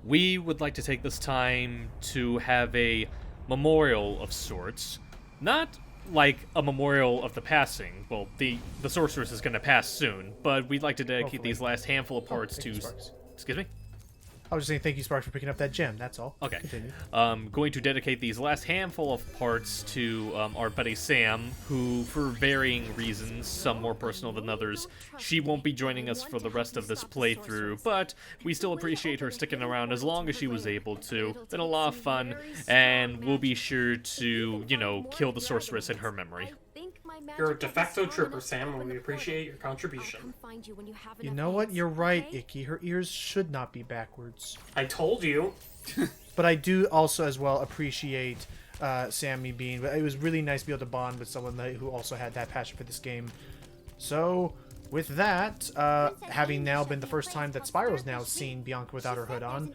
we would like to take this time to have a memorial of sorts. Not like a memorial of the passing. Well, the sorceress is going to pass soon, but we'd like to dedicate Hopefully. these last handful of parts to... Sparks. Excuse me? I was just saying thank you, Sparks, for picking up that gem. That's all. Okay. Continue. Going to dedicate these last handful of parts to our buddy Sam, who, for varying reasons, some more personal than others, she won't be joining us for the rest of this playthrough, but we still appreciate her sticking around as long as she was able to. Been a lot of fun, and we'll be sure to, you know, kill the sorceress in her memory. You're a de facto trooper, Sam, and we appreciate your contribution. You know what? You're right, Icky. Her ears should not be backwards. I told you. But I do also, as well, appreciate Sammy being... It was really nice to be able to bond with someone who also had that passion for this game. So, with that, having now been the first time that Spyro's now seen Bianca without her hood on,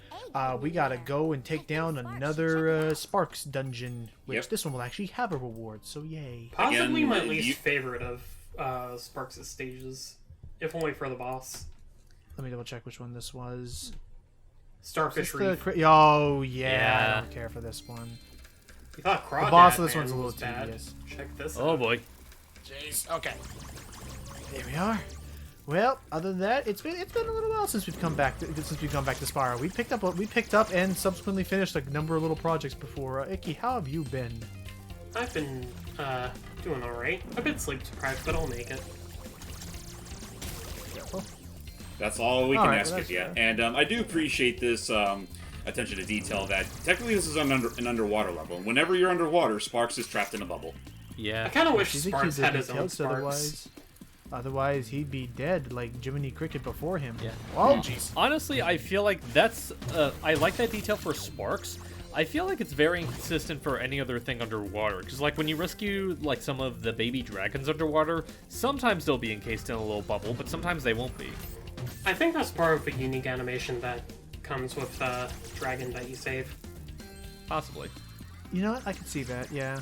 we gotta go and take down another Sparks dungeon, which this one will actually have a reward, so yay. Possibly my least favorite of Sparks' stages, if only for the boss. Let me double check which one this was. Starfish Reef. Oh, yeah, I don't care for this one. You thought Crawdad, The boss of this man, one's a little was bad. tedious. Check this out. Oh boy. Jeez, okay. Here we are. Well, other than that, it's been a little while since we've come back to Spyro. We picked up and subsequently finished a number of little projects before. Icky, how have you been? I've been doing alright. A bit sleep deprived, but I'll make it. Careful. That's all we can Alright, ask well, of you. fair. And I do appreciate this attention to detail that technically this is an underwater level. And whenever you're underwater, Sparks is trapped in a bubble. Yeah. I kind of wish Do you think Sparks he's had his own detailed? Sparks. Otherwise, he'd be dead like Jiminy Cricket before him. Yeah. Oh, jeez. Honestly, I feel like that's... I like that detail for Sparks. I feel like it's very inconsistent for any other thing underwater. Because, like, when you rescue, like, some of the baby dragons underwater, sometimes they'll be encased in a little bubble, but sometimes they won't be. I think that's part of the unique animation that comes with the dragon that you save. Possibly. You know what? I can see that. Yeah.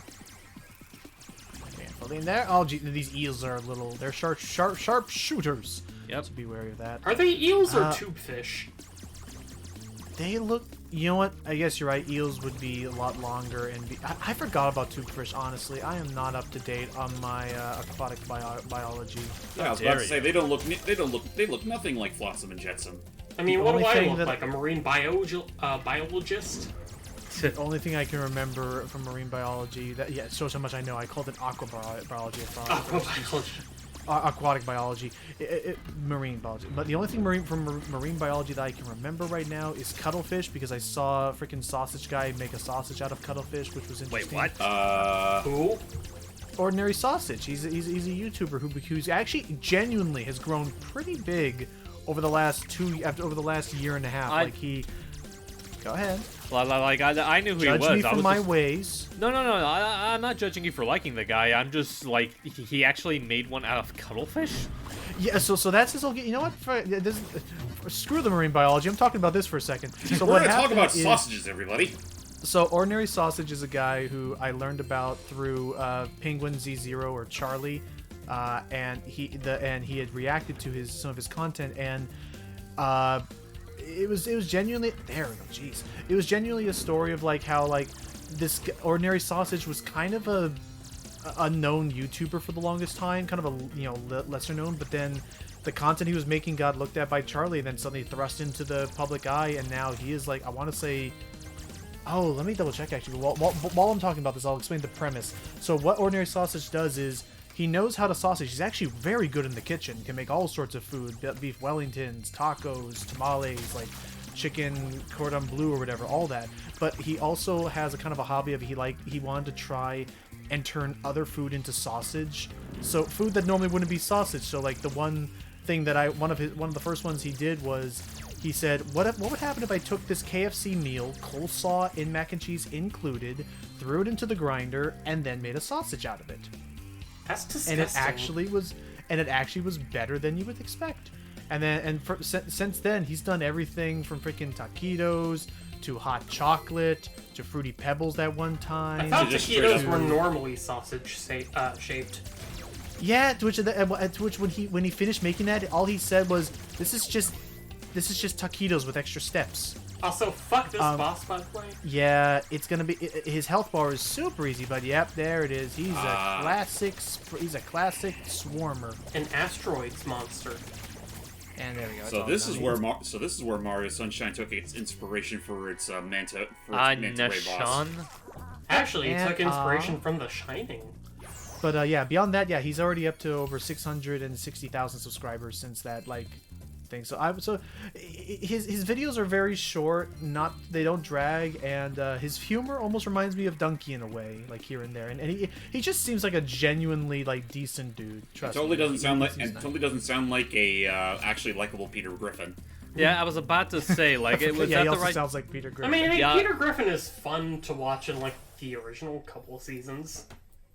Careful in there. Oh, gee, these eels are they're sharp shooters. Yep. So be wary of that. Are they eels or tube fish? They look. You know what? I guess you're right. Eels would be a lot longer, and I forgot about tubefish. Honestly, I am not up to date on my aquatic biology. Yeah, I was about to say they look nothing like Flotsam and Jetsam. I mean, The what do only I thing look that- like? A marine biologist? The only thing I can remember from marine biology that shows how much I know. I called it aqua biology. Aquatic biology, marine biology. But the only thing from marine biology that I can remember right now is cuttlefish, because I saw a freaking sausage guy make a sausage out of cuttlefish, which was interesting. Wait, what? Who? Ordinary Sausage. He's a YouTuber who's actually genuinely has grown pretty big over the last year and a half. Go ahead. Like, I knew who Judge he was. me for I was my just... ways. No. I'm not judging you for liking the guy. I'm just, like, he actually made one out of cuttlefish? Yeah, so that's his whole. You know what? Screw the marine biology. I'm talking about this for a second. So We're what gonna talk happened about is- sausages, everybody. So Ordinary Sausage is a guy who I learned about through Penguin Z0 or Charlie, and he had reacted to some of his content, and it was genuinely, there we go, jeez, it was genuinely a story of like how like this Ordinary Sausage was kind of a unknown YouTuber for the longest time, kind of a lesser known, but then the content he was making got looked at by Charlie, then suddenly thrust into the public eye, and now he is like, I want to say, oh, let me double check actually. While I'm talking about this, I'll explain the premise. So what Ordinary Sausage does is he knows how to sausage. He's actually very good in the kitchen. Can make all sorts of food, beef Wellingtons, tacos, tamales, like chicken cordon bleu or whatever, all that. But he also has a kind of a hobby of he wanted to try and turn other food into sausage. So food that normally wouldn't be sausage. So like the one thing that one of the first ones he did was he said, what would happen if I took this KFC meal, coleslaw and mac and cheese included, threw it into the grinder, and then made a sausage out of it? That's disgusting. And it actually was better than you would expect. Since then, he's done everything from freaking taquitos to hot chocolate to fruity pebbles that one time. I thought just taquitos straight were up- normally sausage shaped. Yeah, to which when he finished making that, all he said was, "This is just taquitos with extra steps." Also, fuck this boss, by the way. Yeah, it's gonna be his health bar is super easy, but yep, there it is. He's a classic. He's a classic swarmer. An asteroids monster. And there we go. So this is where Mario Sunshine took its inspiration for its manta ray boss. Nashan? Actually, it And, took inspiration from The Shining. But yeah, beyond that, yeah, he's already up to over 660,000 subscribers since that thing. So his videos are very short, they don't drag, and his humor almost reminds me of Donkey in a way, like here and there. And he just seems like a genuinely decent dude. Trust Totally me. doesn't sound like totally doesn't sound like a actually likable Peter Griffin. Yeah, I was about to say, like, it was yeah, he that the also right... sounds like Peter I Griffin. mean, Yeah. Peter Griffin is fun to watch in, like, the original couple seasons.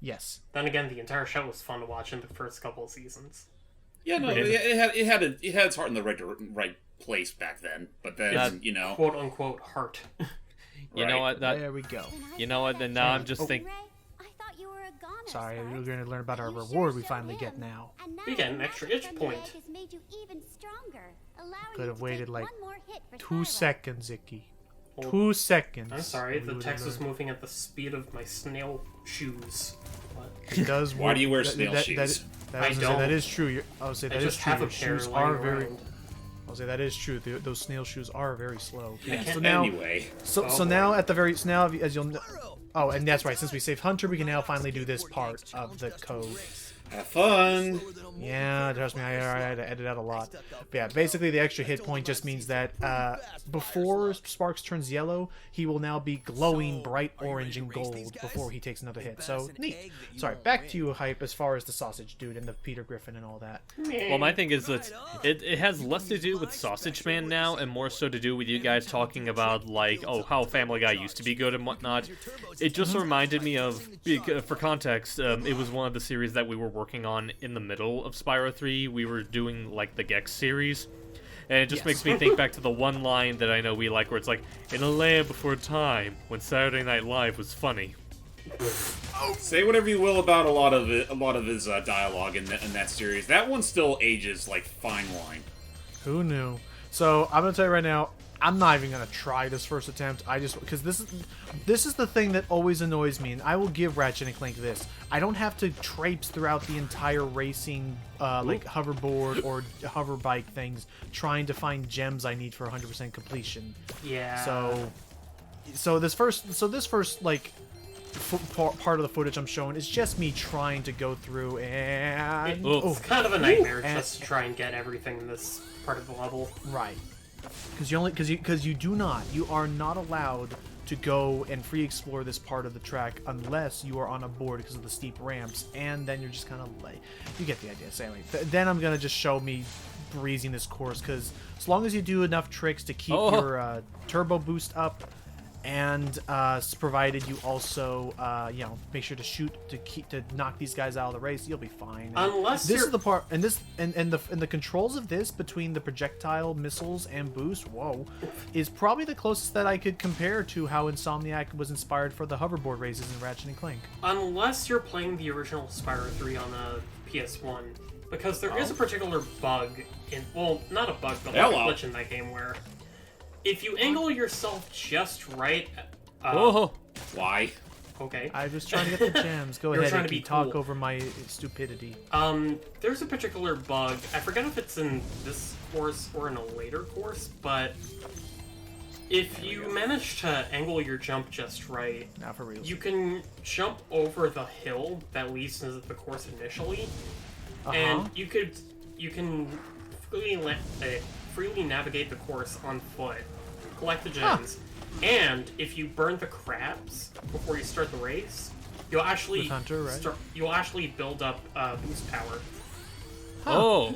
Yes. Then again, the entire show was fun to watch in the first couple of seasons. Yeah, no, it had its heart in the right place back then. But then, Quote unquote heart. You know what? There we go. You know what? And now I'm just thinking... Ray, I thought you were a goner, Sorry, so we're going to learn about our I reward sure we finally am. get now. And now We get an your extra magic itch from the point. egg has made you even stronger, allowing Could you have to waited take like one more hit for 2 Spyro. seconds, Icky. Oh, 2 seconds. I'm sorry, We the would text have was learned. moving at the speed of my snail shoes. What? It does Why work. do you wear That- snail that- shoes? I that don't. is true. I would say I that is just true. have a Your pair shoes lying are very. around. I'll say that is true. Those snail shoes are very slow. I can't- So now, Anyway, so Oh, now boy. at the very now as you'll. Oh, and that's right. Since we saved Hunter, we can now finally do this part of the code. have fun. Yeah, trust me, I had to edit out a lot. But yeah, basically the extra hit point just means that before Sparks turns yellow, he will now be glowing bright orange and gold before he takes another hit. So, neat. Sorry, back to you, Hype, as far as the sausage dude and the Peter Griffin and all that. Well, my thing is that it has less to do with Sausage Man now, and more so to do with you guys talking about, like, oh, how Family Guy used to be good and whatnot. It just reminded me of, for context, it was one of the series that we were working on in the middle of Spyro 3. We were doing, like, the Gex series. And it just makes me think back to the one line that I know we like, where it's like, in a land before time, when Saturday Night Live was funny. Say whatever you will about a lot of his dialogue in that series. That one still ages like fine wine. Who knew? So I'm gonna tell you right now, I'm not even gonna try this first attempt. I just because this is the thing that always annoys me, and I will give Ratchet and Clank this. I don't have to traipse throughout the entire racing like hoverboard or hover bike things trying to find gems I need for 100% completion. Yeah. So this first like part of the footage I'm showing is just me trying to go through and It's kind of a nightmare and- just to try and get everything in this part of the level. right. Because you are not allowed to go and free explore this part of the track unless you are on a board because of the steep ramps, and then you're just kind of like, you get the idea. So anyway, then I'm gonna just show me breezing this course, because as long as you do enough tricks to keep your turbo boost up, and provided you also make sure to shoot to knock these guys out of the race, you'll be fine. Unless this you're- is the part, and the controls of this between the projectile missiles and boost, is probably the closest that I could compare to how Insomniac was inspired for the hoverboard races in Ratchet and Clank. Unless you're playing the original Spyro 3 on a PS1, because there is a particular bug not a bug, but like a glitch in that game where if you angle yourself just right, Whoa! Why? okay. I was trying to get the gems. Go You're ahead, trying to Icky, be talk cool. over my stupidity. There's a particular bug. I forget if it's in this course or in a later course, but if you manage to angle your jump just right, Now for real. you can jump over the hill that leads to the course initially, and you can freely navigate the course on foot, collect the gems, and if you burn the crabs before you start the race, you'll actually With Hunter, right? you'll actually build up boost power. Oh!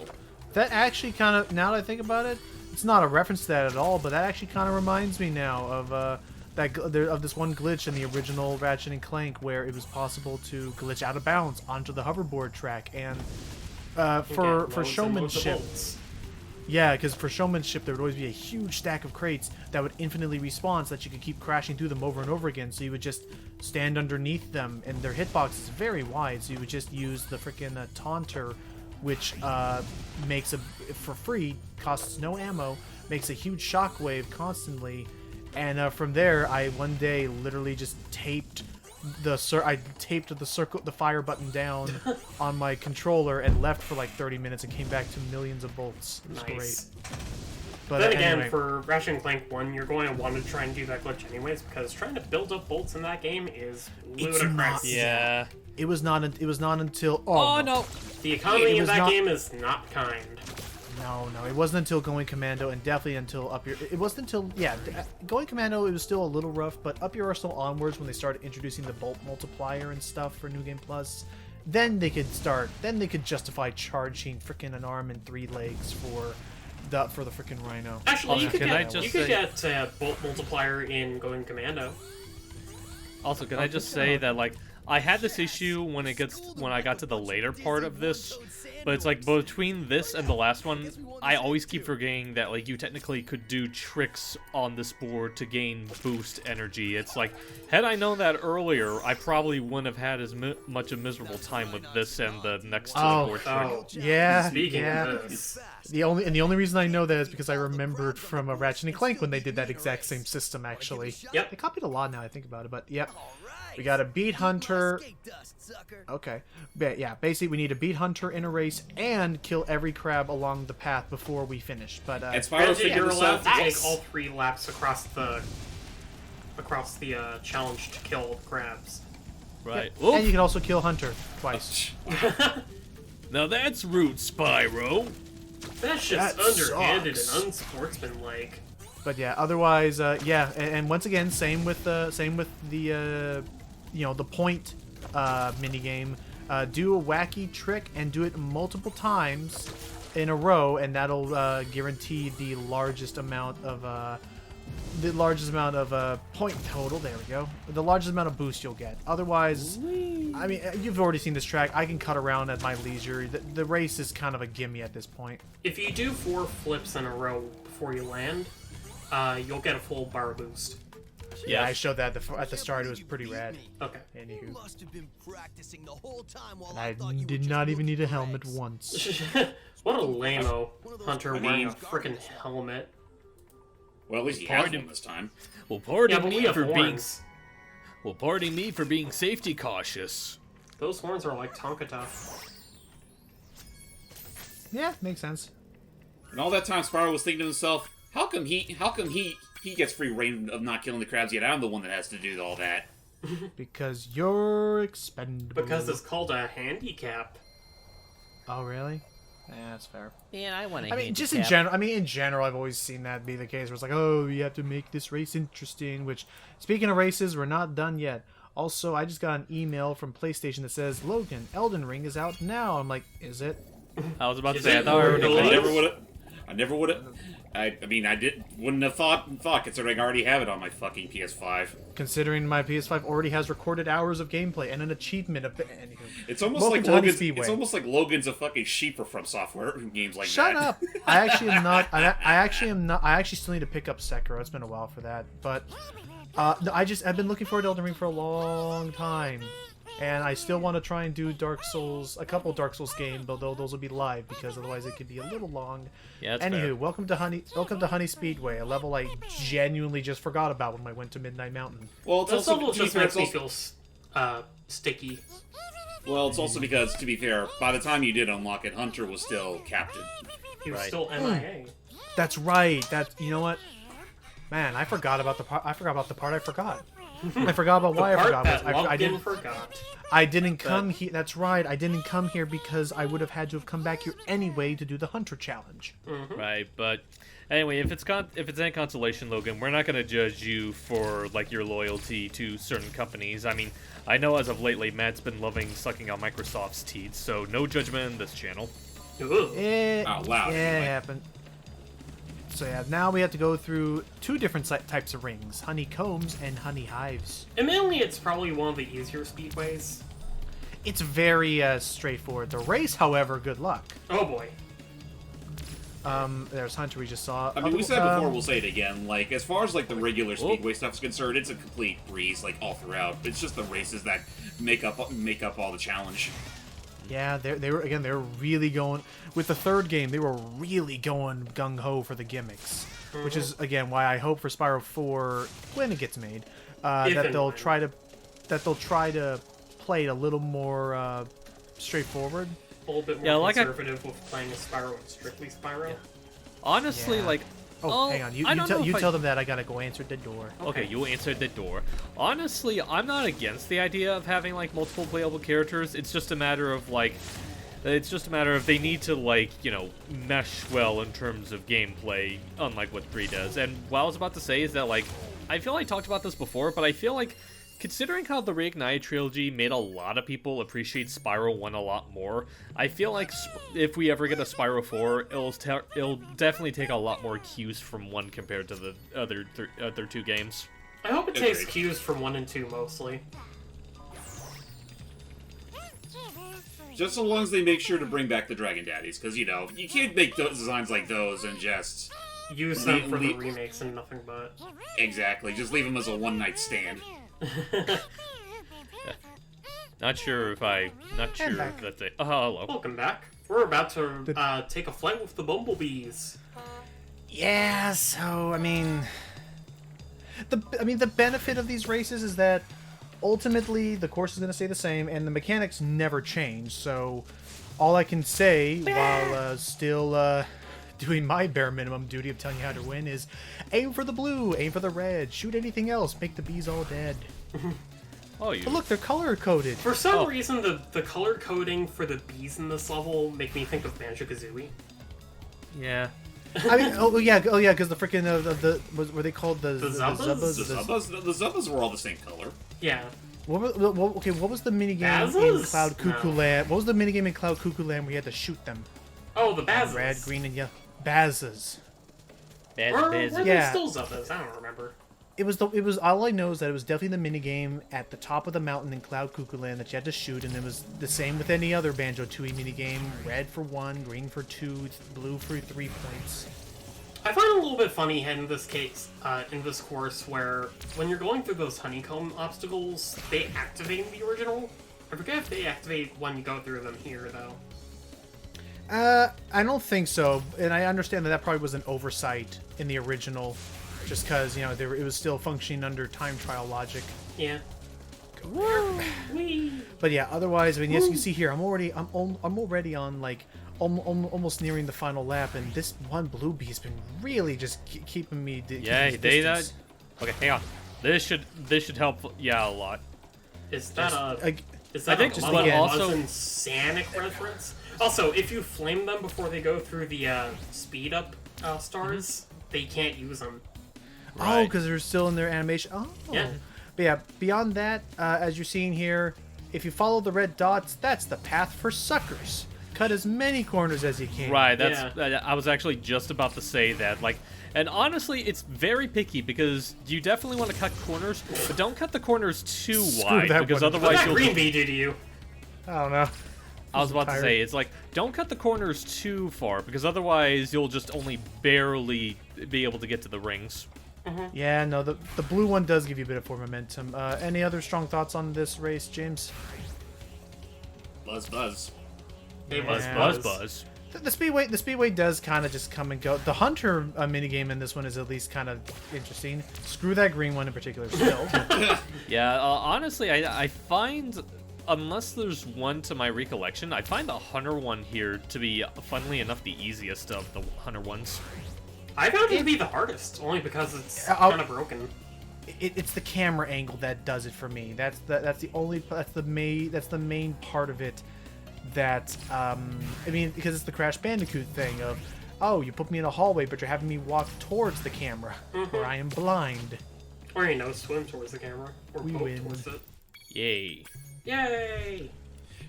That actually kind of, now that I think about it, it's not a reference to that at all, but that actually kind of reminds me now of of this one glitch in the original Ratchet and Clank where it was possible to glitch out of bounds onto the hoverboard track, and for showmanship. Yeah, because for showmanship, there would always be a huge stack of crates that would infinitely respawn so that you could keep crashing through them over and over again. So you would just stand underneath them, and their hitbox is very wide, so you would just use the freaking Taunter, which makes for free, costs no ammo, makes a huge shockwave constantly. And from there, I one day literally just taped the fire button down on my controller and left for like 30 minutes and came back to millions of bolts. It was Nice. great. But Then again, anyway, for Ratchet and Clank 1, you're going to want to try and do that glitch anyways, because trying to build up bolts in that game is It's ludicrous. not- Yeah. it was not until Oh no. The economy It in was that not- game is not kind. No, it wasn't until Going Commando, and definitely until Up Your... It wasn't until... Yeah, Going Commando, it was still a little rough, but Up Your Arsenal onwards, when they started introducing the bolt multiplier and stuff for New Game Plus, then they could justify charging frickin' an arm and 3 legs for the frickin' Rhino. Actually, you could can I get, just you could say- get bolt multiplier in Going Commando. Also, can I just say that, like, I had this issue when I got to the later part of this, but it's like between this and the last one, I always keep forgetting that, like, you technically could do tricks on this board to gain boost energy. It's like, had I known that earlier, I probably wouldn't have had as much a miserable time with this and the next board trick. Oh, Yeah, speaking yeah. of this, The only reason I know that is because I remembered from Ratchet and Clank when they did that exact same system, actually. Yep. They copied a lot now I think about it, but yep. We gotta beat Hunter. Okay. But yeah, basically we need to beat Hunter in a race and kill every crab along the path before we finish. But And Spyro granted, figured you're this allowed out. to take all 3 laps across the challenge to kill crabs. Right. and you Oof. can also kill Hunter twice. Now that's rude, Spyro. That's just That underhanded sucks. and unsportsmanlike. But yeah, otherwise, yeah, and once again, same with the the point mini game. Do a wacky trick and do it multiple times in a row, and that'll guarantee the largest amount of point total. There we go. The largest amount of boost you'll get. Otherwise, I mean, you've already seen this track. I can cut around at my leisure. The race is kind of a gimme at this point. If you do 4 flips in a row before you land, you'll get a full bar boost. Yeah, I showed that at the start. It was pretty rad. Okay. Anywho, and I did not even need a helmet once. What a lame-o Hunter wearing a freaking helmet. Well, at least he has one this time. Well, pardon Yeah, but we me have for being. horns. Well, pardon me for being safety cautious. Those horns are like Tonkata. Yeah, makes sense. And all that time, Spyro was thinking to himself, how come he gets free reign of not killing the crabs, yet I'm the one that has to do all that. Because you're expendable. Because it's called a handicap. Oh, really? Yeah, that's fair. Man, I want to. I mean, just in general. I mean, in general, I've always seen that be the case. Where it's like, oh, you have to make this race interesting. Which, speaking of races, we're not done yet. Also, I just got an email from PlayStation that says, Logan, Elden Ring is out now. I'm like, is it? I was about to Is say, I it thought I already Logan? played. I never would have. I mean, wouldn't have thought, considering I already have it on my fucking PS5. Considering my PS5 already has recorded hours of gameplay and an achievement of. Anywho. It's almost Welcome like to Honey Logan's. Speedway. It's almost like Logan's a fucking sheep from software games like Shut that. up! I actually am not. I actually am not. I actually still need to pick up Sekiro. It's been a while for that, but no, I've been looking forward to Elden Ring for a long time, and I still want to try and do Dark Souls, a couple Dark Souls games, although those will be live because otherwise it could be a little long. Yeah, that's Anywho, fair. welcome to Honey Speedway, a level I genuinely just forgot about when I went to Midnight Mountain. Well, it's This also level to be just fair, makes me it's feel sticky. well, it's also because, to be fair, by the time you did unlock it, Hunter was still captain. He was Right. still MIA. That's right. You know what? Man, I forgot about the part. I forgot about the part I forgot. I forgot about why I Part forgot. that I Logan didn't. forgot. I didn't come here. That's right. I didn't come here because I would have had to have come back here anyway to do the Hunter challenge. Right, but anyway, if it's any consolation, Logan, we're not gonna judge you for like your loyalty to certain companies. I mean, I know as of lately, Matt's been loving sucking on Microsoft's teeth, so no judgment in this channel. Ugh. Out loud, Yeah, anyway. it happened. So yeah, now we have to go through 2 different types of rings: honeycombs and honey hives. Admittedly, it's probably one of the easier speedways. It's very straightforward. The race, however, good luck. Oh boy. There's Hunter we just saw. I mean, we said before, we'll say it again. Like, as far as like the regular Oh. speedway stuff is concerned, it's a complete breeze, like all throughout. It's just the races that make up all the challenge. Yeah, they were really going with the third game. They were really going gung ho for the gimmicks. which is again why I hope for Spyro 4 when it gets made, If that and they'll when. try to play it a little more straightforward. A little bit more Yeah, like conservative with playing a Spyro and strictly Spyro. Honestly, Yeah. like, Oh, hang on. You I don't know if I- tell them that I gotta go answer the door. Okay, you answered the door. Honestly, I'm not against the idea of having like multiple playable characters. It's just a matter of like, they need to like, you know, mesh well in terms of gameplay, unlike what 3 does. And what I was about to say is that like, I feel I talked about this before, but I feel like considering how the Reignited trilogy made a lot of people appreciate Spyro 1 a lot more, I feel like if we ever get a Spyro 4, it'll definitely take a lot more cues from 1 compared to the other 2 games. I hope it takes Agreed. cues from 1 and 2 mostly. Just so long as they make sure to bring back the Dragon Daddies, because, you know, you can't make those designs like those and just... Use them for the remakes and nothing but. Exactly, just leave them as a one-night stand. Not sure if that's it. Oh, hello. Welcome back. We're about to take a flight with the bumblebees. Yeah. So I mean, the benefit of these races is that ultimately the course is going to stay the same and the mechanics never change. So all I can say while still doing my bare minimum duty of telling you how to win is aim for the blue, aim for the red, shoot anything else, make the bees all dead. Oh, you. But look, they're color coded. For some reason, the color coding for the bees in this level make me think of Banjo-Kazooie. Yeah. I mean, oh yeah, because the freaking were they called the Zubbas? Zubbas? The Zubbas were all the same color. Yeah. What was the minigame in Bazzas? Cloud Cuckoo No. Land? What was the minigame in Cloud Cuckoo Land where you had to shoot them? Oh, the Bazzas. Red, green, and yellow. Bazzas. Or were they Yeah. still Zubbas? I don't remember. It was all I know is that it was definitely the minigame at the top of the mountain in Cloud Cuckoo Land that you had to shoot, and it was the same with any other Banjo-Tooie minigame. Red for 1, green for 2, blue for 3 points. I find it a little bit funny in this case, in this course, where when you're going through those honeycomb obstacles, they activate in the original. I forget if they activate when you go through them here, though. I don't think so, and I understand that probably was an oversight in the original, just because it was still functioning under time trial logic. Yeah. Whee! But yeah, otherwise, I mean, as you can see here, I'm already on like almost nearing the final lap, and this one blue bee's been really just keeping me. Yeah, keeping they distance. Okay, hang on. This should help. Yeah, a lot. Is that a I think a just Mother also- Buzzin' Sanic reference? Also, if you flame them before they go through the speed up stars, they can't use them. Oh, Right. because they're still in their animation. Oh. Yeah. But yeah, beyond that, as you're seeing here, if you follow the red dots, that's the path for suckers. Cut as many corners as you can. Right, I was actually just about to say that. Like, and honestly, it's very picky because you definitely want to cut corners, but don't cut the corners too wide that because one. What otherwise that you'll. green bee do to you? I don't know. I was about to tired. say it's like don't cut the corners too far because otherwise you'll just only barely be able to get to the rings. Yeah, no, the blue one does give you a bit of more momentum. Any other strong thoughts on this race, James? Buzz, buzz. Hey, Yeah. Buzz. The speedway does kind of just come and go. The hunter minigame in this one is at least kind of interesting. Screw that green one in particular. Still, Yeah, honestly, I find, unless there's one to my recollection, I find the Hunter one here to be, funnily enough, the easiest of the Hunter ones. I found it to be the hardest, only because it's I'll- kind of broken. it's the camera angle that does it for me. That's the main part of it. That I mean, because it's the Crash Bandicoot thing of, oh, you put me in a hallway, but you're having me walk towards the camera, where I am blind. Or, swim towards the camera. Or We poke win. towards it. Yay. Yay!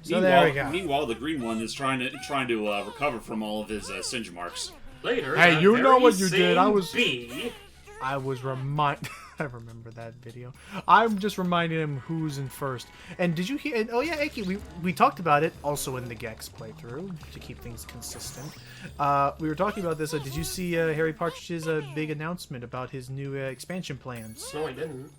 So there we go. Meanwhile, the green one is trying to recover from all of his singe marks. Later, Hey, that you know very what you did. I same was- bee. I was I remember that video. I'm just reminding him who's in first. And did you hear? And, oh yeah, Eki, we talked about it also in the Gex playthrough to keep things consistent. We were talking about this. Did you see Harry Partridge's big announcement about his new expansion plans? No, I didn't.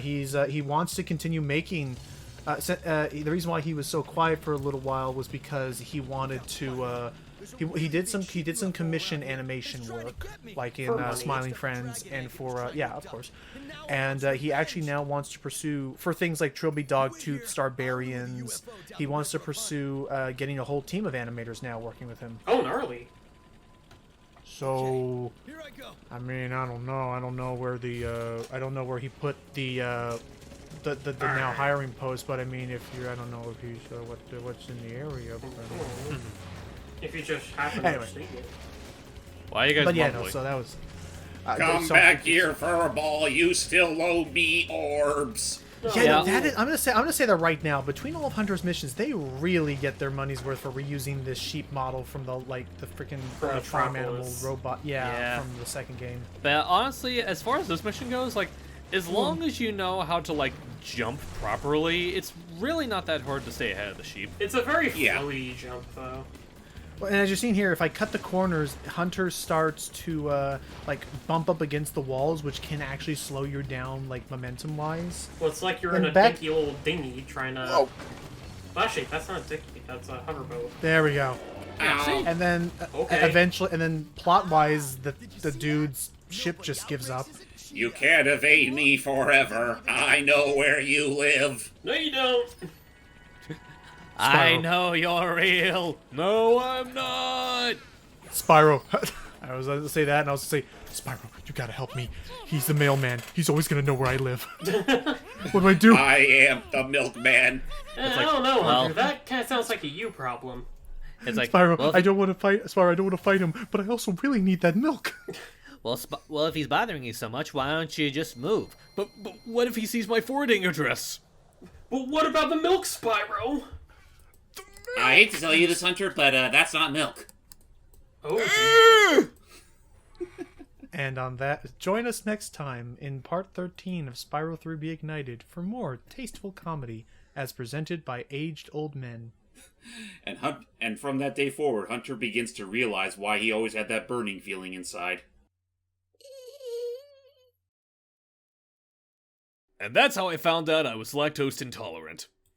He wants to continue making. The reason why he was so quiet for a little while was because he wanted to he did some commission animation work, like in Smiling Friends and for yeah, of course. And he actually now wants to pursue for things like Trilby Dogtooth, Starbarians. He wants to pursue getting a whole team of animators now working with him. Oh, gnarly. So, I mean, I don't know where the I don't know where he put the now hiring post, but I mean, if you, I don't know if he's what's in the area. But, if you just happen to see it. Why are you guys but yeah, mumbling? no, so that was. Come back here for a ball. You still owe me orbs. Yeah, that is, I'm gonna say that right now. Between all of Hunter's missions, they really get their money's worth for reusing this sheep model from the freaking farm animal robot. Yeah, from the second game. But honestly, as far as this mission goes, like, as long as you know how to like jump properly, it's really not that hard to stay ahead of the sheep. It's a very flowy jump, though. Well, and as you've seen here, if I cut the corners, Hunter starts to like bump up against the walls, which can actually slow you down, like momentum-wise. Well, it's like you're in a dinky old dinghy trying to. Oh. Well, actually, that's not a dinky. That's a hoverboat. There we go. Ow. And then eventually, and then plot-wise, the dude's ship just gives up. You can't evade me forever. I know where you live. No, you don't. I know you're real. No, I'm not. Spyro. I was going to say that, and I was going to say, Spyro, you gotta help me. He's the mailman. He's always gonna know where I live. What do I do? I am the milkman. I don't know, Hunter. That kind of sounds like a you problem. It's like, Spyro, I don't want to fight. Spyro, I don't want to fight him, but I also really need that milk. Well, if he's bothering you so much, why don't you just move? But what if he sees my forwarding address? But what about the milk, Spyro? I hate to tell you this, Hunter, but that's not milk. Oh, And on that, join us next time in part 13 of Spyro 3 Reignited for more tasteful comedy as presented by aged old men. And from that day forward, Hunter begins to realize why he always had that burning feeling inside. And that's how I found out I was lactose intolerant.